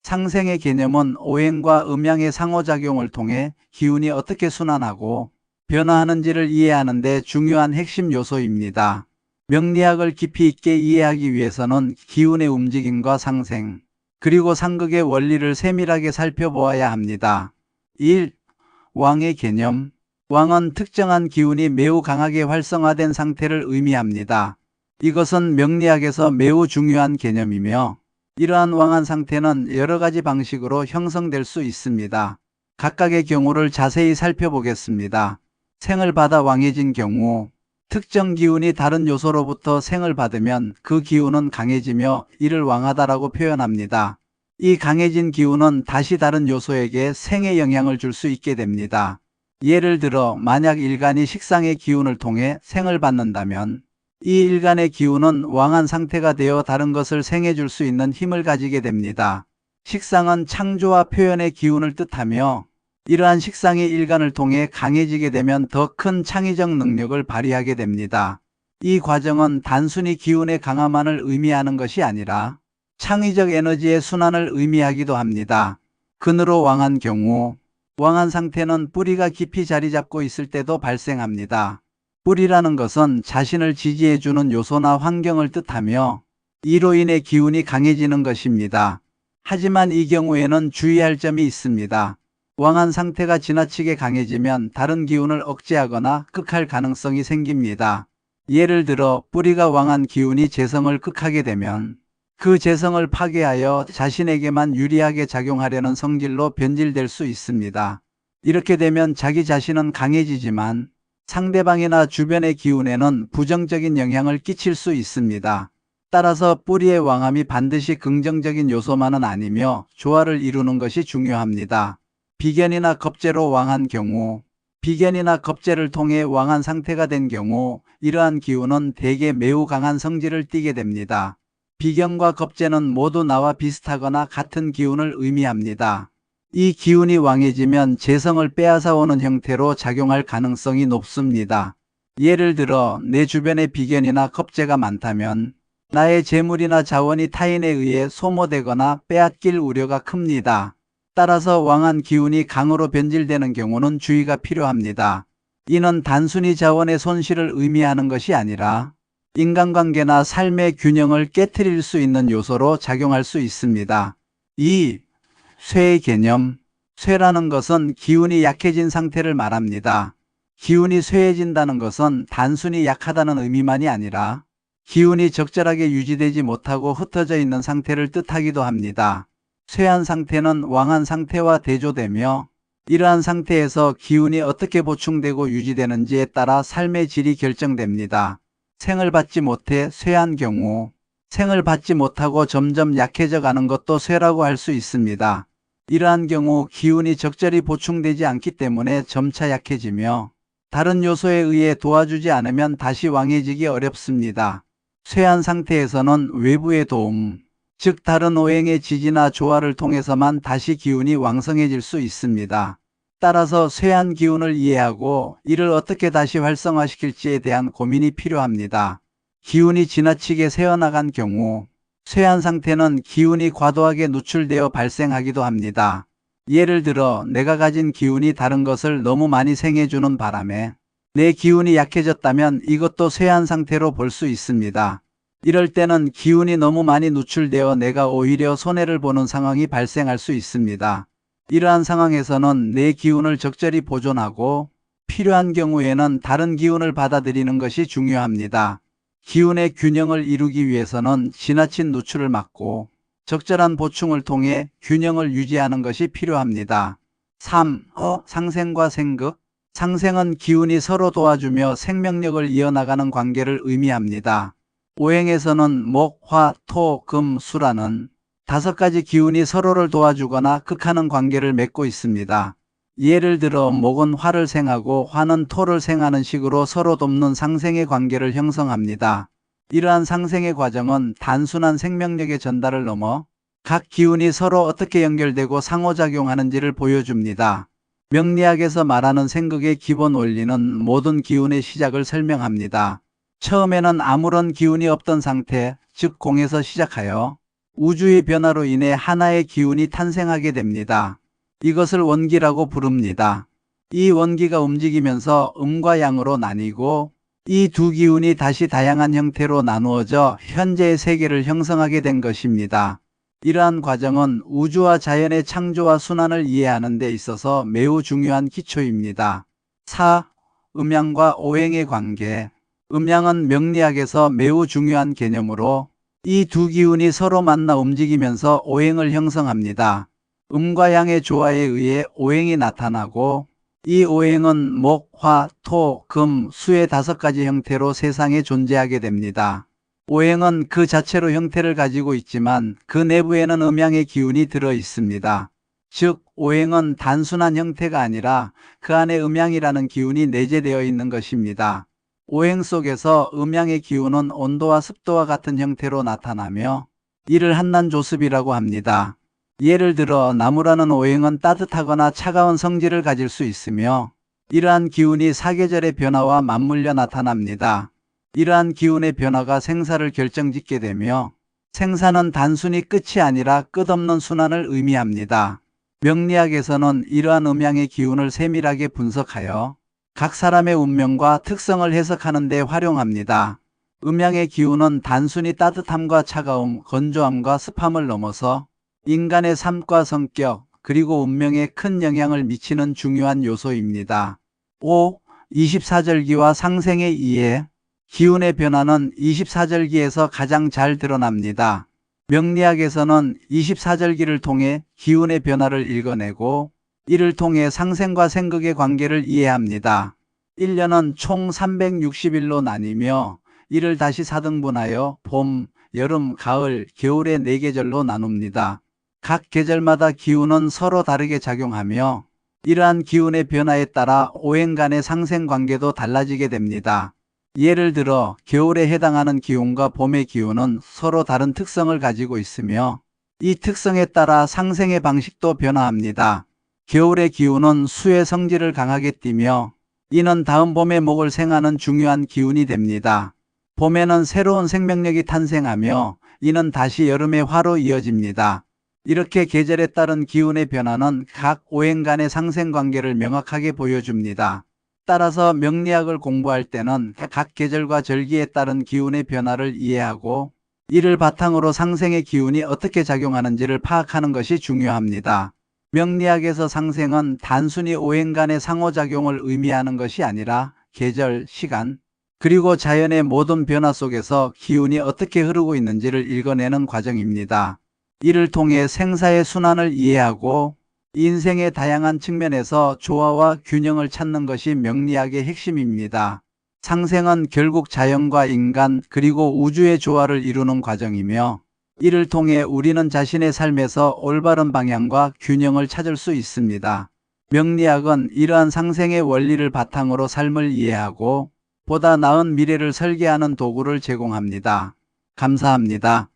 상생의 개념은 오행과 음양의 상호작용을 통해 기운이 어떻게 순환하고 변화하는지를 이해하는 데 중요한 핵심 요소입니다. 명리학을 깊이 있게 이해하기 위해서는 기운의 움직임과 상생, 그리고 상극의 원리를 세밀하게 살펴보아야 합니다. 1. 왕의 개념. 왕은 특정한 기운이 매우 강하게 활성화된 상태를 의미합니다. 이것은 명리학에서 매우 중요한 개념이며, 이러한 왕한 상태는 여러 가지 방식으로 형성될 수 있습니다. 각각의 경우를 자세히 살펴보겠습니다. 생을 받아 왕해진 경우, 특정 기운이 다른 요소로부터 생을 받으면 그 기운은 강해지며 이를 왕하다라고 표현합니다. 이 강해진 기운은 다시 다른 요소에게 생의 영향을 줄 수 있게 됩니다. 예를 들어 만약 일간이 식상의 기운을 통해 생을 받는다면 이 일간의 기운은 왕한 상태가 되어 다른 것을 생해 줄 수 있는 힘을 가지게 됩니다. 식상은 창조와 표현의 기운을 뜻하며 이러한 식상이 일간을 통해 강해지게 되면 더 큰 창의적 능력을 발휘하게 됩니다. 이 과정은 단순히 기운의 강함만을 의미하는 것이 아니라 창의적 에너지의 순환을 의미하기도 합니다. 근으로 왕한 경우, 왕한 상태는 뿌리가 깊이 자리 잡고 있을 때도 발생합니다. 뿌리라는 것은 자신을 지지해주는 요소나 환경을 뜻하며 이로 인해 기운이 강해지는 것입니다. 하지만 이 경우에는 주의할 점이 있습니다. 왕한 상태가 지나치게 강해지면 다른 기운을 억제하거나 극할 가능성이 생깁니다. 예를 들어 뿌리가 왕한 기운이 재성을 극하게 되면 그 재성을 파괴하여 자신에게만 유리하게 작용하려는 성질로 변질될 수 있습니다. 이렇게 되면 자기 자신은 강해지지만 상대방이나 주변의 기운에는 부정적인 영향을 끼칠 수 있습니다. 따라서 뿌리의 왕함이 반드시 긍정적인 요소만은 아니며 조화를 이루는 것이 중요합니다. 비견이나 겁재로 왕한 경우, 비견이나 겁재를 통해 왕한 상태가 된 경우 이러한 기운은 대개 매우 강한 성질을 띠게 됩니다. 비견과 겁재는 모두 나와 비슷하거나 같은 기운을 의미합니다. 이 기운이 왕해지면 재성을 빼앗아 오는 형태로 작용할 가능성이 높습니다. 예를 들어 내 주변에 비견이나 겁재가 많다면 나의 재물이나 자원이 타인에 의해 소모되거나 빼앗길 우려가 큽니다. 따라서 왕한 기운이 강으로 변질되는 경우는 주의가 필요합니다. 이는 단순히 자원의 손실을 의미하는 것이 아니라 인간관계나 삶의 균형을 깨트릴 수 있는 요소로 작용할 수 있습니다. 2. 쇠의 개념. 쇠라는 것은 기운이 약해진 상태를 말합니다. 기운이 쇠해진다는 것은 단순히 약하다는 의미만이 아니라 기운이 적절하게 유지되지 못하고 흩어져 있는 상태를 뜻하기도 합니다. 쇠한 상태는 왕한 상태와 대조되며 이러한 상태에서 기운이 어떻게 보충되고 유지되는지에 따라 삶의 질이 결정됩니다. 생을 받지 못해 쇠한 경우, 생을 받지 못하고 점점 약해져 가는 것도 쇠라고 할 수 있습니다. 이러한 경우 기운이 적절히 보충되지 않기 때문에 점차 약해지며 다른 요소에 의해 도와주지 않으면 다시 왕해지기 어렵습니다. 쇠한 상태에서는 외부의 도움, 즉 다른 오행의 지지나 조화를 통해서만 다시 기운이 왕성해질 수 있습니다. 따라서 쇠한 기운을 이해하고 이를 어떻게 다시 활성화시킬지에 대한 고민이 필요합니다. 기운이 지나치게 새어나간 경우 쇠한 상태는 기운이 과도하게 누출되어 발생하기도 합니다. 예를 들어 내가 가진 기운이 다른 것을 너무 많이 생해주는 바람에 내 기운이 약해졌다면 이것도 쇠한 상태로 볼 수 있습니다. 이럴 때는 기운이 너무 많이 누출되어 내가 오히려 손해를 보는 상황이 발생할 수 있습니다. 이러한 상황에서는 내 기운을 적절히 보존하고 필요한 경우에는 다른 기운을 받아들이는 것이 중요합니다. 기운의 균형을 이루기 위해서는 지나친 누출을 막고 적절한 보충을 통해 균형을 유지하는 것이 필요합니다. 3. 상생과 생극. 상생은 기운이 서로 도와주며 생명력을 이어나가는 관계를 의미합니다. 오행에서는 목, 화, 토, 금, 수라는 5가지 기운이 서로를 도와주거나 극하는 관계를 맺고 있습니다. 예를 들어 목은 화를 생하고 화는 토를 생하는 식으로 서로 돕는 상생의 관계를 형성합니다. 이러한 상생의 과정은 단순한 생명력의 전달을 넘어 각 기운이 서로 어떻게 연결되고 상호작용하는지를 보여줍니다. 명리학에서 말하는 생극의 기본 원리는 모든 기운의 시작을 설명합니다. 처음에는 아무런 기운이 없던 상태, 즉 공에서 시작하여 우주의 변화로 인해 하나의 기운이 탄생하게 됩니다. 이것을 원기라고 부릅니다. 이 원기가 움직이면서 음과 양으로 나뉘고 이 두 기운이 다시 다양한 형태로 나누어져 현재의 세계를 형성하게 된 것입니다. 이러한 과정은 우주와 자연의 창조와 순환을 이해하는 데 있어서 매우 중요한 기초입니다. 4. 음양과 오행의 관계. 음양은 명리학에서 매우 중요한 개념으로 이 두 기운이 서로 만나 움직이면서 오행을 형성합니다. 음과 양의 조화에 의해 오행이 나타나고 이 오행은 목, 화, 토, 금, 수의 5가지 형태로 세상에 존재하게 됩니다. 오행은 그 자체로 형태를 가지고 있지만 그 내부에는 음양의 기운이 들어 있습니다. 즉, 오행은 단순한 형태가 아니라 그 안에 음양이라는 기운이 내재되어 있는 것입니다. 오행 속에서 음양의 기운은 온도와 습도와 같은 형태로 나타나며 이를 한난조습이라고 합니다. 예를 들어 나무라는 오행은 따뜻하거나 차가운 성질을 가질 수 있으며 이러한 기운이 사계절의 변화와 맞물려 나타납니다. 이러한 기운의 변화가 생사를 결정짓게 되며 생사는 단순히 끝이 아니라 끝없는 순환을 의미합니다. 명리학에서는 이러한 음양의 기운을 세밀하게 분석하여 각 사람의 운명과 특성을 해석하는 데 활용합니다. 음양의 기운은 단순히 따뜻함과 차가움, 건조함과 습함을 넘어서 인간의 삶과 성격, 그리고 운명에 큰 영향을 미치는 중요한 요소입니다. 5. 24절기와 상생의 이해. 기운의 변화는 24절기에서 가장 잘 드러납니다. 명리학에서는 24절기를 통해 기운의 변화를 읽어내고 이를 통해 상생과 생극의 관계를 이해합니다. 1년은 총 360일로 나뉘며 이를 다시 4등분하여 봄, 여름, 가을, 겨울의 4계절로 나눕니다. 각 계절마다 기운은 서로 다르게 작용하며 이러한 기운의 변화에 따라 오행 간의 상생 관계도 달라지게 됩니다. 예를 들어 겨울에 해당하는 기운과 봄의 기운은 서로 다른 특성을 가지고 있으며 이 특성에 따라 상생의 방식도 변화합니다. 겨울의 기운은 수의 성질을 강하게 띠며 이는 다음 봄의 목을 생하는 중요한 기운이 됩니다. 봄에는 새로운 생명력이 탄생하며 이는 다시 여름의 화로 이어집니다. 이렇게 계절에 따른 기운의 변화는 각 오행 간의 상생관계를 명확하게 보여줍니다. 따라서 명리학을 공부할 때는 각 계절과 절기에 따른 기운의 변화를 이해하고 이를 바탕으로 상생의 기운이 어떻게 작용하는지를 파악하는 것이 중요합니다. 명리학에서 상생은 단순히 오행 간의 상호작용을 의미하는 것이 아니라 계절, 시간, 그리고 자연의 모든 변화 속에서 기운이 어떻게 흐르고 있는지를 읽어내는 과정입니다. 이를 통해 생사의 순환을 이해하고 인생의 다양한 측면에서 조화와 균형을 찾는 것이 명리학의 핵심입니다. 상생은 결국 자연과 인간 그리고 우주의 조화를 이루는 과정이며 이를 통해 우리는 자신의 삶에서 올바른 방향과 균형을 찾을 수 있습니다. 명리학은 이러한 상생의 원리를 바탕으로 삶을 이해하고 보다 나은 미래를 설계하는 도구를 제공합니다. 감사합니다.